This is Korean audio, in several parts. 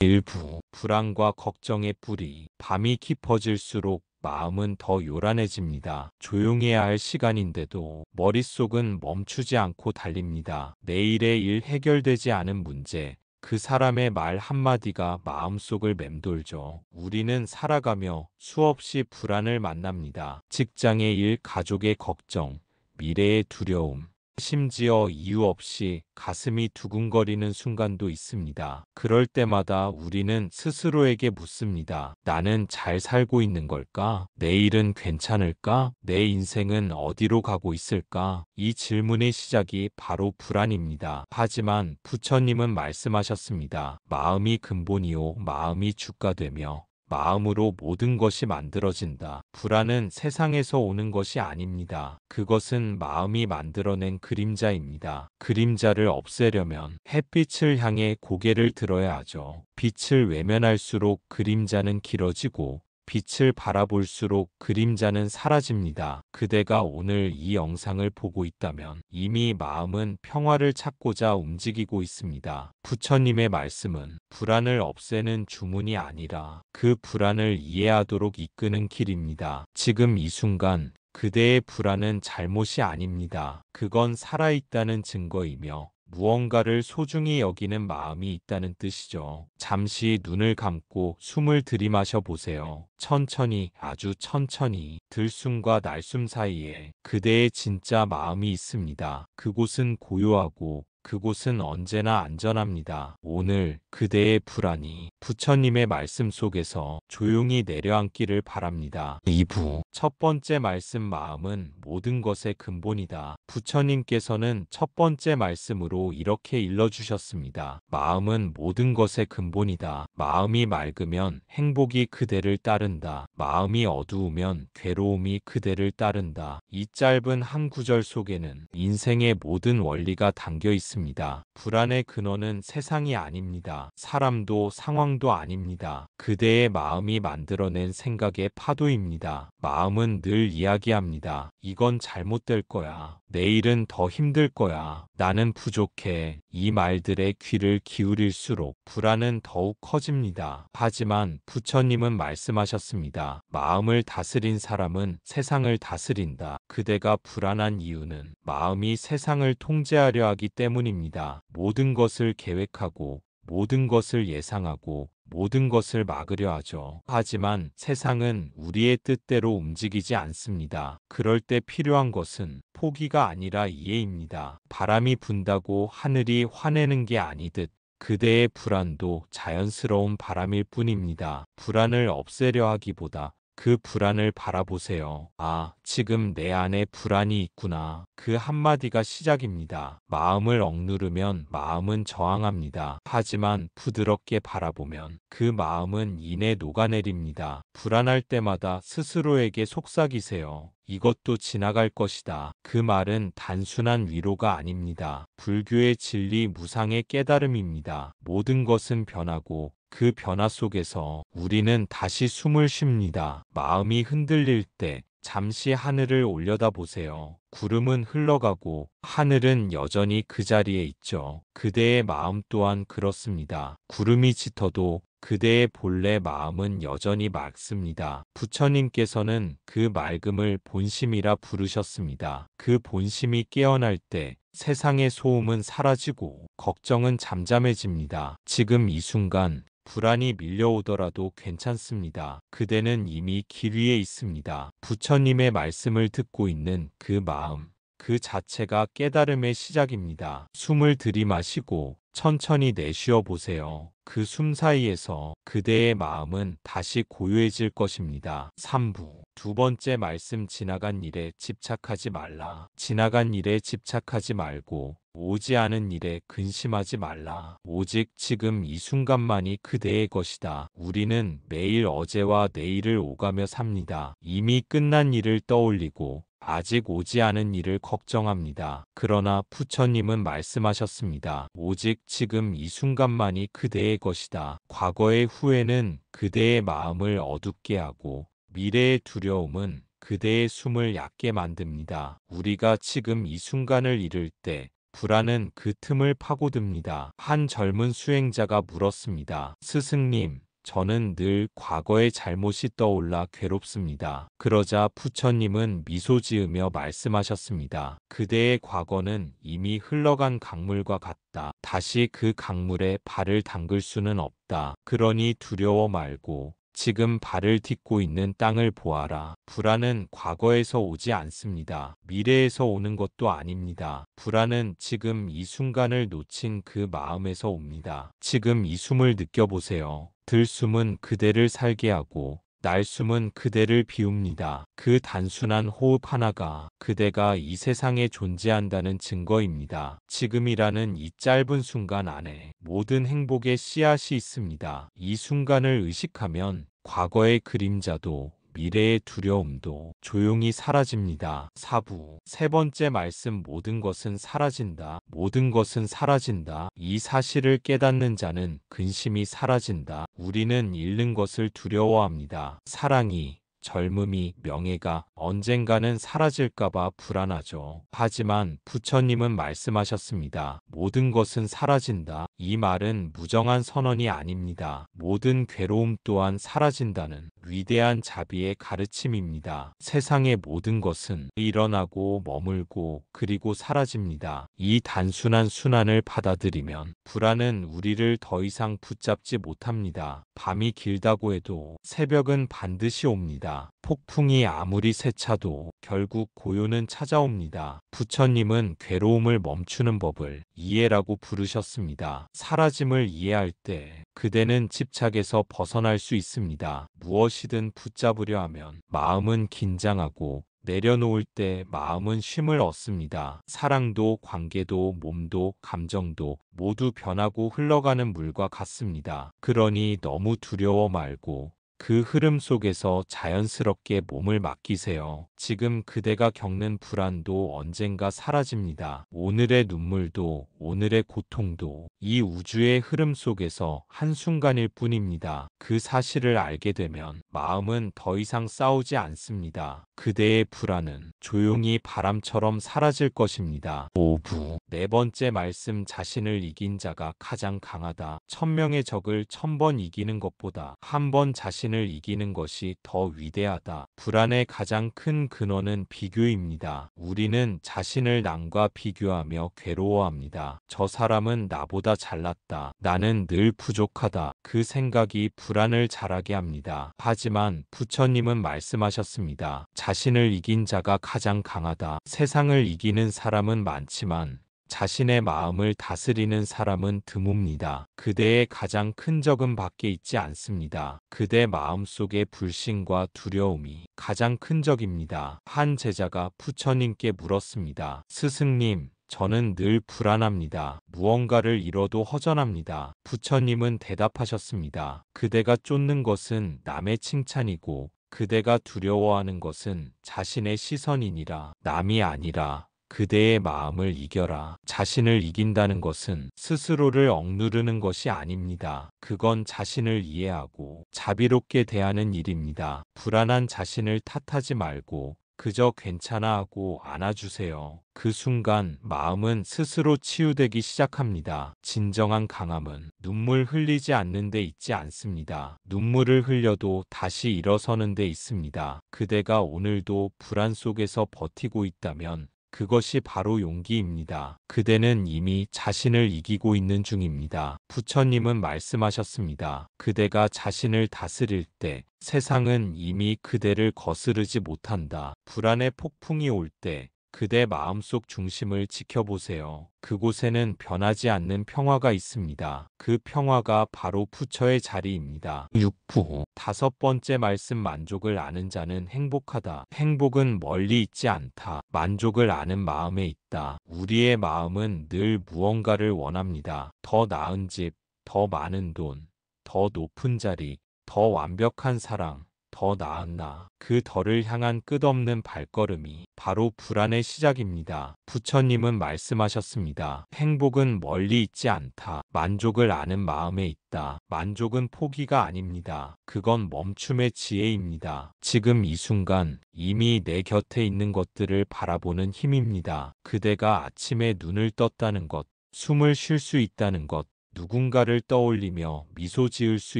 일부 불안과 걱정의 뿌리. 밤이 깊어질수록 마음은 더 요란해집니다. 조용해야 할 시간인데도 머릿속은 멈추지 않고 달립니다. 내일의 일 해결되지 않은 문제. 그 사람의 말 한마디가 마음속을 맴돌죠. 우리는 살아가며 수없이 불안을 만납니다. 직장의 일, 가족의 걱정, 미래의 두려움. 심지어 이유 없이 가슴이 두근거리는 순간도 있습니다. 그럴 때마다 우리는 스스로에게 묻습니다. 나는 잘 살고 있는 걸까? 내일은 괜찮을까? 내 인생은 어디로 가고 있을까? 이 질문의 시작이 바로 불안입니다. 하지만 부처님은 말씀하셨습니다. 마음이 근본이요, 마음이 주가되며 마음으로 모든 것이 만들어진다. 불안은 세상에서 오는 것이 아닙니다. 그것은 마음이 만들어낸 그림자입니다. 그림자를 없애려면 햇빛을 향해 고개를 들어야 하죠. 빛을 외면할수록 그림자는 길어지고 빛을 바라볼수록 그림자는 사라집니다. 그대가 오늘 이 영상을 보고 있다면 이미 마음은 평화를 찾고자 움직이고 있습니다. 부처님의 말씀은 불안을 없애는 주문이 아니라 그 불안을 이해하도록 이끄는 길입니다. 지금 이 순간 그대의 불안은 잘못이 아닙니다. 그건 살아있다는 증거이며 무언가를 소중히 여기는 마음이 있다는 뜻이죠. 잠시 눈을 감고 숨을 들이마셔 보세요. 천천히, 아주 천천히 들숨과 날숨 사이에 그대의 진짜 마음이 있습니다. 그곳은 고요하고 그곳은 언제나 안전합니다. 오늘 그대의 불안이 부처님의 말씀 속에서 조용히 내려앉기를 바랍니다. 2부 첫 번째 말씀, 마음은 모든 것의 근본이다. 부처님께서는 첫 번째 말씀으로 이렇게 일러주셨습니다. 마음은 모든 것의 근본이다. 마음이 맑으면 행복이 그대를 따른다. 마음이 어두우면 괴로움이 그대를 따른다. 이 짧은 한 구절 속에는 인생의 모든 원리가 담겨 있습니다. 불안의 근원은 세상이 아닙니다. 사람도 상황도 아닙니다. 그대의 마음이 만들어낸 생각의 파도입니다. 마음은 늘 이야기합니다. 이건 잘못될 거야. 내일은 더 힘들 거야. 나는 부족해. 이 말들에 귀를 기울일수록 불안은 더욱 커집니다. 하지만 부처님은 말씀하셨습니다. 마음을 다스린 사람은 세상을 다스린다. 그대가 불안한 이유는 마음이 세상을 통제하려 하기 때문입니다. 모든 것을 계획하고 모든 것을 예상하고 모든 것을 막으려 하죠. 하지만 세상은 우리의 뜻대로 움직이지 않습니다. 그럴 때 필요한 것은 포기가 아니라 이해입니다. 바람이 분다고 하늘이 화내는 게 아니듯 그대의 불안도 자연스러운 바람일 뿐입니다. 불안을 없애려 하기보다 그 불안을 바라보세요. 아, 지금 내 안에 불안이 있구나. 그 한마디가 시작입니다. 마음을 억누르면 마음은 저항합니다. 하지만 부드럽게 바라보면 그 마음은 이내 녹아내립니다. 불안할 때마다 스스로에게 속삭이세요. 이것도 지나갈 것이다. 그 말은 단순한 위로가 아닙니다. 불교의 진리, 무상의 깨달음입니다. 모든 것은 변하고 그 변화 속에서 우리는 다시 숨을 쉽니다. 마음이 흔들릴 때 잠시 하늘을 올려다보세요. 구름은 흘러가고 하늘은 여전히 그 자리에 있죠. 그대의 마음 또한 그렇습니다. 구름이 짙어도 그대의 본래 마음은 여전히 맑습니다. 부처님께서는 그 맑음을 본심이라 부르셨습니다. 그 본심이 깨어날 때 세상의 소음은 사라지고 걱정은 잠잠해집니다. 지금 이 순간 불안이 밀려오더라도 괜찮습니다. 그대는 이미 길 위에 있습니다. 부처님의 말씀을 듣고 있는 그 마음, 그 자체가 깨달음의 시작입니다. 숨을 들이마시고 천천히 내쉬어 보세요. 그 숨 사이에서 그대의 마음은 다시 고요해질 것입니다. 3부 두 번째 말씀, 지나간 일에 집착하지 말라. 지나간 일에 집착하지 말고 오지 않은 일에 근심하지 말라. 오직 지금 이 순간만이 그대의 것이다. 우리는 매일 어제와 내일을 오가며 삽니다. 이미 끝난 일을 떠올리고 아직 오지 않은 일을 걱정합니다. 그러나 부처님은 말씀하셨습니다. 오직 지금 이 순간만이 그대의 것이다. 과거의 후회는 그대의 마음을 어둡게 하고 미래의 두려움은 그대의 숨을 얕게 만듭니다. 우리가 지금 이 순간을 잃을 때 불안은 그 틈을 파고듭니다. 한 젊은 수행자가 물었습니다. 스승님, 저는 늘 과거의 잘못이 떠올라 괴롭습니다. 그러자 부처님은 미소 지으며 말씀하셨습니다. 그대의 과거는 이미 흘러간 강물과 같다. 다시 그 강물에 발을 담글 수는 없다. 그러니 두려워 말고 지금 발을 딛고 있는 땅을 보아라. 불안은 과거에서 오지 않습니다. 미래에서 오는 것도 아닙니다. 불안은 지금 이 순간을 놓친 그 마음에서 옵니다. 지금 이 숨을 느껴보세요. 들숨은 그대를 살게 하고 날숨은 그대를 비웁니다. 그 단순한 호흡 하나가 그대가 이 세상에 존재한다는 증거입니다. 지금이라는 이 짧은 순간 안에 모든 행복의 씨앗이 있습니다. 이 순간을 의식하면 과거의 그림자도 미래의 두려움도 조용히 사라집니다. 사부. 세 번째 말씀 모든 것은 사라진다. 모든 것은 사라진다. 이 사실을 깨닫는 자는 근심이 사라진다. 우리는 잃는 것을 두려워합니다. 사랑이, 젊음이, 명예가 언젠가는 사라질까봐 불안하죠. 하지만 부처님은 말씀하셨습니다. 모든 것은 사라진다. 이 말은 무정한 선언이 아닙니다. 모든 괴로움 또한 사라진다는 위대한 자비의 가르침입니다. 세상의 모든 것은 일어나고 머물고 그리고 사라집니다. 이 단순한 순환을 받아들이면 불안은 우리를 더 이상 붙잡지 못합니다. 밤이 길다고 해도 새벽은 반드시 옵니다. 폭풍이 아무리 세차도 결국 고요는 찾아옵니다. 부처님은 괴로움을 멈추는 법을 이해라고 부르셨습니다. 사라짐을 이해할 때 그대는 집착에서 벗어날 수 있습니다. 무엇이든 붙잡으려 하면 마음은 긴장하고 내려놓을 때 마음은 쉼을 얻습니다. 사랑도 관계도 몸도 감정도 모두 변하고 흘러가는 물과 같습니다. 그러니 너무 두려워 말고 그 흐름 속에서 자연스럽게 몸을 맡기세요. 지금 그대가 겪는 불안도 언젠가 사라집니다. 오늘의 눈물도 오늘의 고통도 이 우주의 흐름 속에서 한순간일 뿐입니다. 그 사실을 알게 되면 마음은 더 이상 싸우지 않습니다. 그대의 불안은 조용히 바람처럼 사라질 것입니다. 5부. 네 번째 말씀 자신을 이긴 자가 가장 강하다. 1000명의 적을 1000번 이기는 것보다 한 번 자신을 이기는 것이 더 위대하다. 불안의 가장 큰 근원은 비교입니다. 우리는 자신을 남과 비교하며 괴로워합니다. 저 사람은 나보다 잘났다. 나는 늘 부족하다. 그 생각이 불안을 자라게 합니다. 하지만 부처님은 말씀하셨습니다. 자신을 이긴 자가 가장 강하다. 세상을 이기는 사람은 많지만 자신의 마음을 다스리는 사람은 드뭅니다. 그대의 가장 큰 적은 밖에 있지 않습니다. 그대 마음속의 불신과 두려움이 가장 큰 적입니다. 한 제자가 부처님께 물었습니다. 스승님, 저는 늘 불안합니다. 무언가를 잃어도 허전합니다. 부처님은 대답하셨습니다. 그대가 쫓는 것은 남의 칭찬이고 그대가 두려워하는 것은 자신의 시선이니라. 남이 아니라 그대의 마음을 이겨라. 자신을 이긴다는 것은 스스로를 억누르는 것이 아닙니다. 그건 자신을 이해하고 자비롭게 대하는 일입니다. 불안한 자신을 탓하지 말고 그저 괜찮아 하고 안아주세요. 그 순간 마음은 스스로 치유되기 시작합니다. 진정한 강함은 눈물 흘리지 않는 데 있지 않습니다. 눈물을 흘려도 다시 일어서는 데 있습니다. 그대가 오늘도 불안 속에서 버티고 있다면 그것이 바로 용기입니다. 그대는 이미 자신을 이기고 있는 중입니다. 부처님은 말씀하셨습니다. 그대가 자신을 다스릴 때 세상은 이미 그대를 거스르지 못한다. 불안의 폭풍이 올 때 그대 마음속 중심을 지켜보세요. 그곳에는 변하지 않는 평화가 있습니다. 그 평화가 바로 부처의 자리입니다. 6부. 다섯 번째 말씀 만족을 아는 자는 행복하다. 행복은 멀리 있지 않다. 만족을 아는 마음에 있다. 우리의 마음은 늘 무언가를 원합니다. 더 나은 집, 더 많은 돈, 더 높은 자리, 더 완벽한 사랑, 더 더 나았나. 그 덜을 향한 끝없는 발걸음이 바로 불안의 시작입니다. 부처님은 말씀하셨습니다. 행복은 멀리 있지 않다. 만족을 아는 마음에 있다. 만족은 포기가 아닙니다. 그건 멈춤의 지혜입니다. 지금 이 순간 이미 내 곁에 있는 것들을 바라보는 힘입니다. 그대가 아침에 눈을 떴다는 것, 숨을 쉴 수 있다는 것, 누군가를 떠올리며 미소 지을 수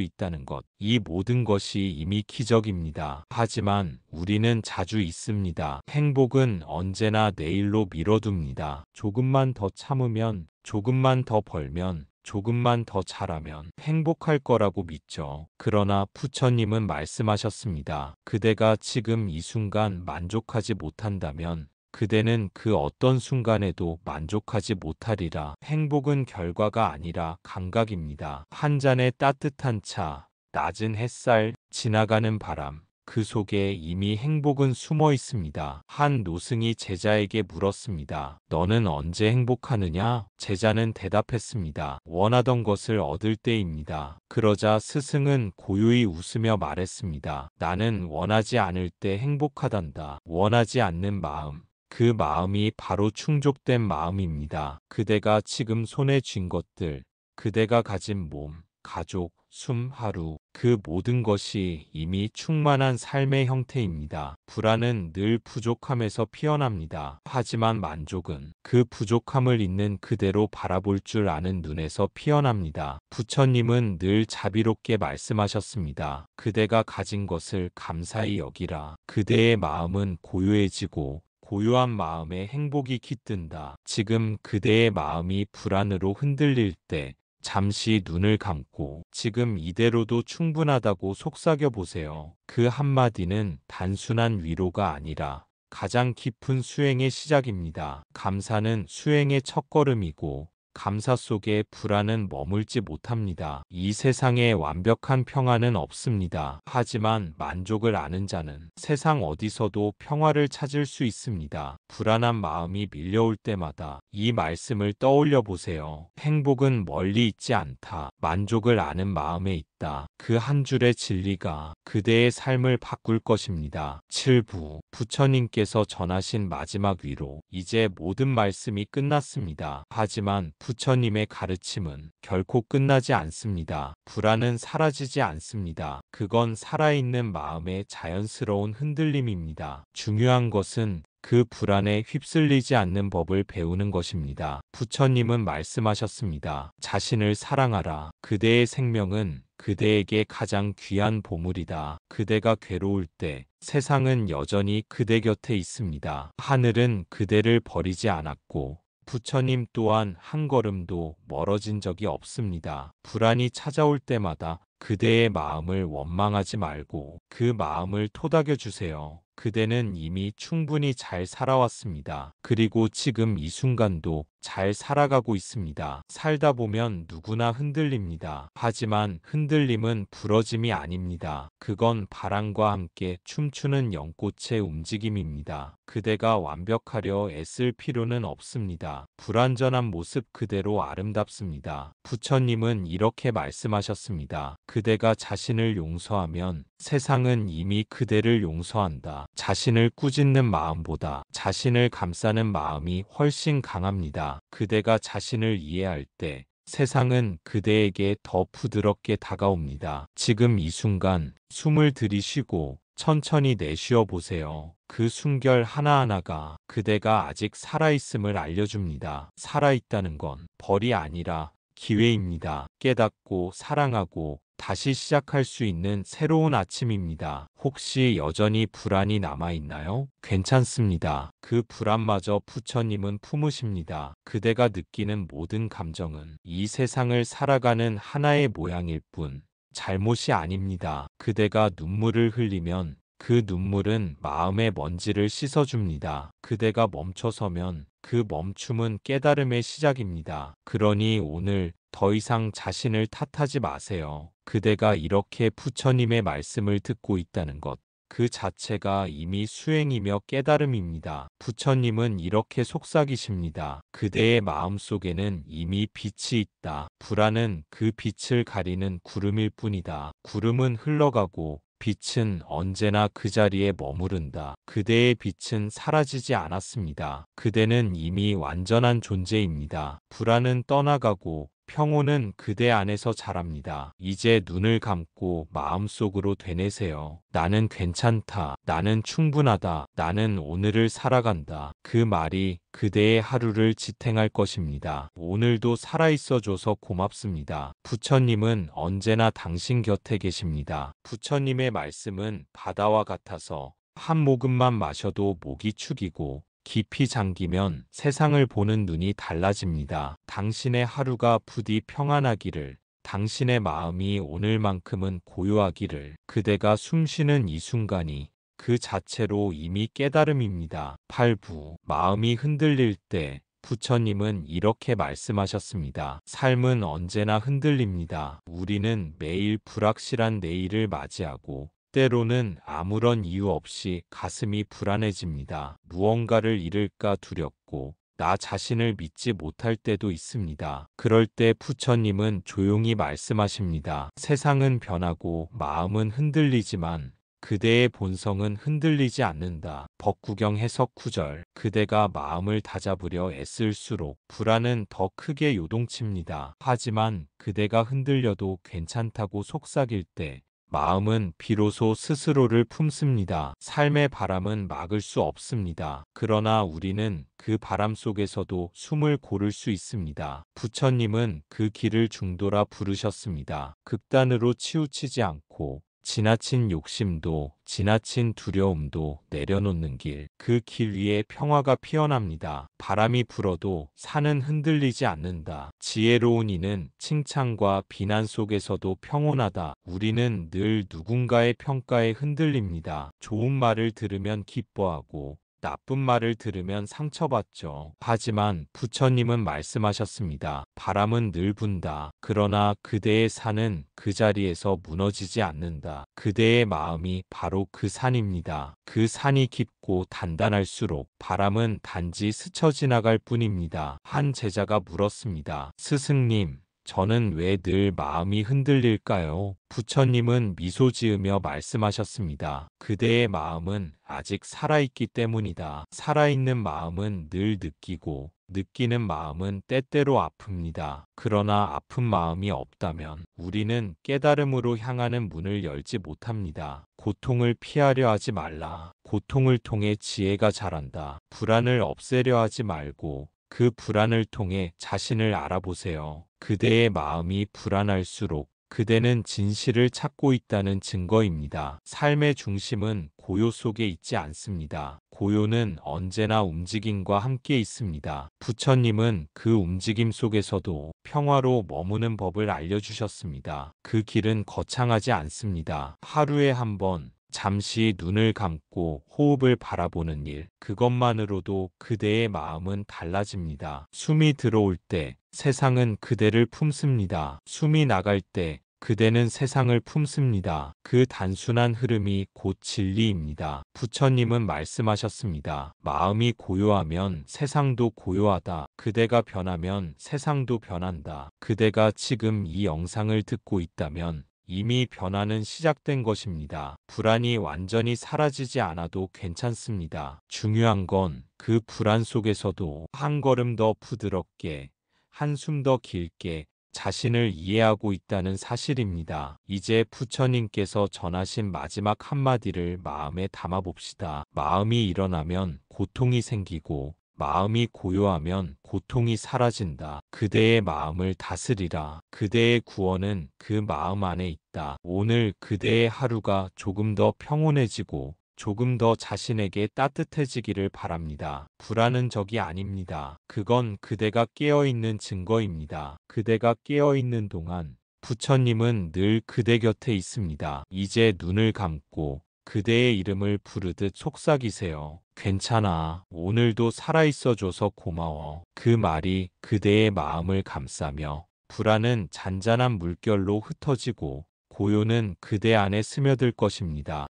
있다는 것, 이 모든 것이 이미 기적입니다. 하지만 우리는 자주 잊습니다. 행복은 언제나 내일로 미뤄둡니다. 조금만 더 참으면, 조금만 더 벌면, 조금만 더 잘하면 행복할 거라고 믿죠. 그러나 부처님은 말씀하셨습니다. 그대가 지금 이 순간 만족하지 못한다면 그대는 그 어떤 순간에도 만족하지 못하리라. 행복은 결과가 아니라 감각입니다. 한 잔의 따뜻한 차, 낮은 햇살, 지나가는 바람, 그 속에 이미 행복은 숨어 있습니다. 한 노승이 제자에게 물었습니다. 너는 언제 행복하느냐? 제자는 대답했습니다. 원하던 것을 얻을 때입니다. 그러자 스승은 고요히 웃으며 말했습니다. 나는 원하지 않을 때 행복하단다. 원하지 않는 마음. 그 마음이 바로 충족된 마음입니다. 그대가 지금 손에 쥔 것들, 그대가 가진 몸, 가족, 숨, 하루, 그 모든 것이 이미 충만한 삶의 형태입니다. 불안은 늘 부족함에서 피어납니다. 하지만 만족은 그 부족함을 있는 그대로 바라볼 줄 아는 눈에서 피어납니다. 부처님은 늘 자비롭게 말씀하셨습니다. 그대가 가진 것을 감사히 여기라. 그대의 마음은 고요해지고 고요한 마음에 행복이 깃든다. 지금 그대의 마음이 불안으로 흔들릴 때 잠시 눈을 감고 지금 이대로도 충분하다고 속삭여 보세요. 그 한마디는 단순한 위로가 아니라 가장 깊은 수행의 시작입니다. 감사는 수행의 첫걸음이고 감사 속에 불안은 머물지 못합니다. 이 세상에 완벽한 평안은 없습니다. 하지만 만족을 아는 자는 세상 어디서도 평화를 찾을 수 있습니다. 불안한 마음이 밀려올 때마다 이 말씀을 떠올려 보세요. 행복은 멀리 있지 않다. 만족을 아는 마음에 있다. 그 한 줄의 진리가 그대의 삶을 바꿀 것입니다. 7부 부처님께서 전하신 마지막 위로. 이제 모든 말씀이 끝났습니다. 하지만 부처님의 가르침은 결코 끝나지 않습니다. 불안은 사라지지 않습니다. 그건 살아있는 마음의 자연스러운 흔들림입니다. 중요한 것은 그 불안에 휩쓸리지 않는 법을 배우는 것입니다. 부처님은 말씀하셨습니다. 자신을 사랑하라. 그대의 생명은 그대에게 가장 귀한 보물이다. 그대가 괴로울 때 세상은 여전히 그대 곁에 있습니다. 하늘은 그대를 버리지 않았고 부처님 또한 한 걸음도 멀어진 적이 없습니다. 불안이 찾아올 때마다 그대의 마음을 원망하지 말고 그 마음을 토닥여 주세요. 그대는 이미 충분히 잘 살아왔습니다. 그리고 지금 이 순간도 잘 살아가고 있습니다. 살다 보면 누구나 흔들립니다. 하지만 흔들림은 부러짐이 아닙니다. 그건 바람과 함께 춤추는 연꽃의 움직임입니다. 그대가 완벽하려 애쓸 필요는 없습니다. 불완전한 모습 그대로 아름답습니다. 부처님은 이렇게 말씀하셨습니다. 그대가 자신을 용서하면 세상은 이미 그대를 용서한다. 자신을 꾸짖는 마음보다 자신을 감싸는 마음이 훨씬 강합니다. 그대가 자신을 이해할 때 세상은 그대에게 더 부드럽게 다가옵니다. 지금 이 순간 숨을 들이쉬고 천천히 내쉬어 보세요. 그 숨결 하나하나가 그대가 아직 살아있음을 알려줍니다. 살아있다는 건 벌이 아니라 기회입니다. 깨닫고 사랑하고 다시 시작할 수 있는 새로운 아침입니다. 혹시 여전히 불안이 남아있나요? 괜찮습니다. 그 불안마저 부처님은 품으십니다. 그대가 느끼는 모든 감정은 이 세상을 살아가는 하나의 모양일 뿐 잘못이 아닙니다. 그대가 눈물을 흘리면 그 눈물은 마음의 먼지를 씻어줍니다. 그대가 멈춰서면 그 멈춤은 깨달음의 시작입니다. 그러니 오늘 더 이상 자신을 탓하지 마세요. 그대가 이렇게 부처님의 말씀을 듣고 있다는 것, 그 자체가 이미 수행이며 깨달음입니다. 부처님은 이렇게 속삭이십니다. 그대의 마음속에는 이미 빛이 있다. 불안은 그 빛을 가리는 구름일 뿐이다. 구름은 흘러가고 빛은 언제나 그 자리에 머무른다. 그대의 빛은 사라지지 않았습니다. 그대는 이미 완전한 존재입니다. 불안은 떠나가고 평온은 그대 안에서 자랍니다. 이제 눈을 감고 마음속으로 되뇌세요. 나는 괜찮다. 나는 충분하다. 나는 오늘을 살아간다. 그 말이 그대의 하루를 지탱할 것입니다. 오늘도 살아있어줘서 고맙습니다. 부처님은 언제나 당신 곁에 계십니다. 부처님의 말씀은 바다와 같아서 한 모금만 마셔도 목이 축이고 깊이 잠기면 세상을 보는 눈이 달라집니다. 당신의 하루가 부디 평안하기를, 당신의 마음이 오늘만큼은 고요하기를, 그대가 숨쉬는 이 순간이 그 자체로 이미 깨달음입니다. 8부 마음이 흔들릴 때 부처님은 이렇게 말씀하셨습니다. 삶은 언제나 흔들립니다. 우리는 매일 불확실한 내일을 맞이하고 때로는 아무런 이유 없이 가슴이 불안해집니다. 무언가를 잃을까 두렵고 나 자신을 믿지 못할 때도 있습니다. 그럴 때 부처님은 조용히 말씀하십니다. 세상은 변하고 마음은 흔들리지만 그대의 본성은 흔들리지 않는다. 법구경 해석 9절 그대가 마음을 다잡으려 애쓸수록 불안은 더 크게 요동칩니다. 하지만 그대가 흔들려도 괜찮다고 속삭일 때 마음은 비로소 스스로를 품습니다. 삶의 바람은 막을 수 없습니다. 그러나 우리는 그 바람 속에서도 숨을 고를 수 있습니다. 부처님은 그 길을 중도라 부르셨습니다. 극단으로 치우치지 않고 지나친 욕심도 지나친 두려움도 내려놓는 길. 그 길 위에 평화가 피어납니다. 바람이 불어도 산은 흔들리지 않는다. 지혜로운 이는 칭찬과 비난 속에서도 평온하다. 우리는 늘 누군가의 평가에 흔들립니다. 좋은 말을 들으면 기뻐하고 나쁜 말을 들으면 상처받죠. 하지만 부처님은 말씀하셨습니다. 바람은 늘 분다. 그러나 그대의 산은 그 자리에서 무너지지 않는다. 그대의 마음이 바로 그 산입니다. 그 산이 깊고 단단할수록 바람은 단지 스쳐 지나갈 뿐입니다. 한 제자가 물었습니다. 스승님, 저는 왜 늘 마음이 흔들릴까요? 부처님은 미소 지으며 말씀하셨습니다. 그대의 마음은 아직 살아있기 때문이다. 살아있는 마음은 늘 느끼고 느끼는 마음은 때때로 아픕니다. 그러나 아픈 마음이 없다면 우리는 깨달음으로 향하는 문을 열지 못합니다. 고통을 피하려 하지 말라. 고통을 통해 지혜가 자란다. 불안을 없애려 하지 말고 그 불안을 통해 자신을 알아보세요. 그대의 마음이 불안할수록 그대는 진실을 찾고 있다는 증거입니다. 삶의 중심은 고요 속에 있지 않습니다. 고요는 언제나 움직임과 함께 있습니다. 부처님은 그 움직임 속에서도 평화로 머무는 법을 알려주셨습니다. 그 길은 거창하지 않습니다. 하루에 한 번, 잠시 눈을 감고 호흡을 바라보는 일, 그것만으로도 그대의 마음은 달라집니다. 숨이 들어올 때 세상은 그대를 품습니다. 숨이 나갈 때 그대는 세상을 품습니다. 그 단순한 흐름이 곧 진리입니다. 부처님은 말씀하셨습니다. 마음이 고요하면 세상도 고요하다. 그대가 변하면 세상도 변한다. 그대가 지금 이 영상을 듣고 있다면 이미 변화는 시작된 것입니다. 불안이 완전히 사라지지 않아도 괜찮습니다. 중요한 건 그 불안 속에서도 한 걸음 더 부드럽게, 한숨 더 길게 자신을 이해하고 있다는 사실입니다. 이제 부처님께서 전하신 마지막 한마디를 마음에 담아봅시다. 마음이 일어나면 고통이 생기고 마음이 고요하면 고통이 사라진다. 그대의 마음을 다스리라. 그대의 구원은 그 마음 안에 있다. 오늘 그대의 하루가 조금 더 평온해지고 조금 더 자신에게 따뜻해지기를 바랍니다. 불안은 적이 아닙니다. 그건 그대가 깨어있는 증거입니다. 그대가 깨어있는 동안 부처님은 늘 그대 곁에 있습니다. 이제 눈을 감고 그대의 이름을 부르듯 속삭이세요. 괜찮아. 오늘도 살아있어줘서 고마워. 그 말이 그대의 마음을 감싸며 불안은 잔잔한 물결로 흩어지고 고요는 그대 안에 스며들 것입니다.